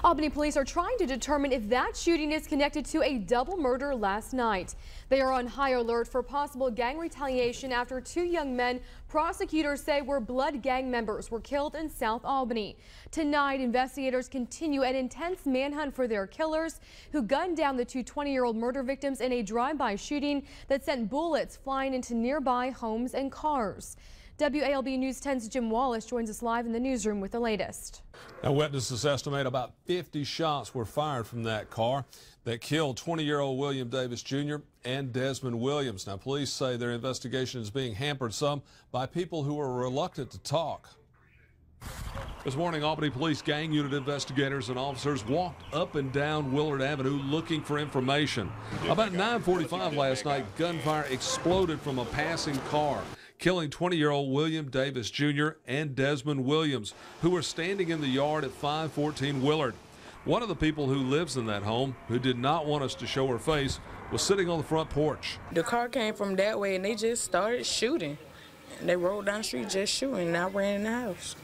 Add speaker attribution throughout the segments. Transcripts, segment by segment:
Speaker 1: Albany police are trying to determine if that shooting is connected to a double murder last night. They are on high alert for possible gang retaliation after two young men prosecutors say were blood gang members were killed in South Albany. Tonight, investigators continue an intense manhunt for their killers who gunned down the two 20-year-old murder victims in a drive-by shooting that sent bullets flying into nearby homes and cars. WALB News 10's Jim Wallace joins us live in the newsroom with the latest.
Speaker 2: Now, witnesses estimate about 50 shots were fired from that car that killed 20-year-old William Davis Jr. and Desmond Williams. Now, police say their investigation is being hampered some by people who are reluctant to talk. This morning, Albany Police gang unit investigators and officers walked up and down Willard Avenue looking for information. About 9:45 last night, gunfire exploded from a passing car, killing 20-year-old William Davis Jr. and Desmond Williams, who were standing in the yard at 514 Willard. One of the people who lives in that home, who did not want us to show her face, was sitting on the front porch.
Speaker 3: The car came from that way, and they just started shooting. And they rolled down the street just shooting, and I ran in the house.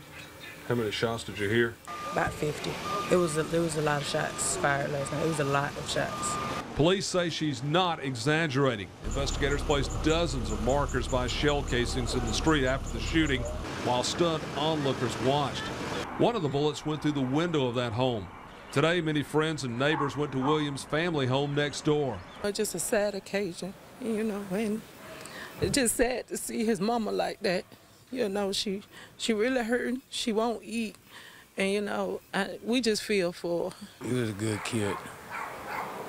Speaker 2: How many shots did you hear?
Speaker 3: About 50. It was a lot of shots fired last night. It was a lot of shots.
Speaker 2: Police say she's not exaggerating. Investigators placed dozens of markers by shell casings in the street after the shooting while stunned onlookers watched. One of the bullets went through the window of that home. Today, many friends and neighbors went to Williams' family home next door.
Speaker 4: It's just a sad occasion, you know, and it's just sad to see his mama like that. You know, she really hurting. She won't eat, and you know, we just feel for her.
Speaker 5: He was a good kid.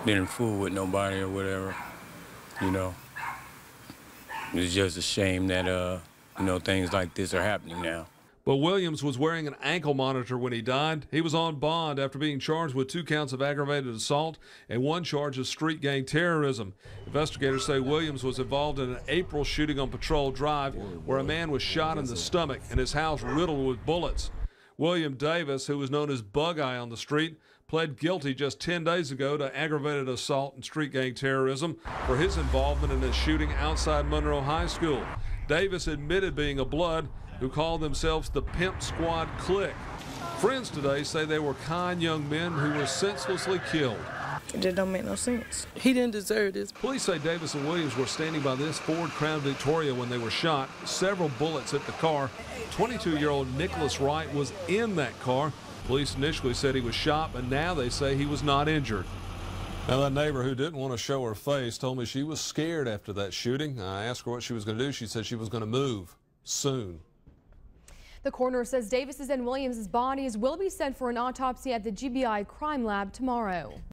Speaker 5: Didn't fool with nobody or whatever, you know. It's just a shame that, you know, things like this are happening now.
Speaker 2: But Williams was wearing an ankle monitor when he died. He was on bond after being charged with 2 counts of aggravated assault and 1 charge of street gang terrorism. Investigators say Williams was involved in an April shooting on Patrol Drive where a man was shot in the stomach and his house riddled with bullets. William Davis, who was known as Bug Eye on the street, pled guilty just 10 days ago to aggravated assault and street gang terrorism for his involvement in a shooting outside Monroe High School. Davis admitted being a blood who called themselves the Pimp Squad Clique. Friends today say they were kind young men who were senselessly killed.
Speaker 3: It just don't make no sense.
Speaker 4: He didn't deserve this.
Speaker 2: Police say Davis and Williams were standing by this Ford Crown Victoria when they were shot. Several bullets hit the car. 22-year-old Nicholas Wright was in that car. Police initially said he was shot, but now they say he was not injured. Now, that neighbor who didn't want to show her face told me she was scared after that shooting. I asked her what she was going to do. She said she was going to move soon.
Speaker 1: The coroner says Davis's and Williams' bodies will be sent for an autopsy at the GBI Crime Lab tomorrow.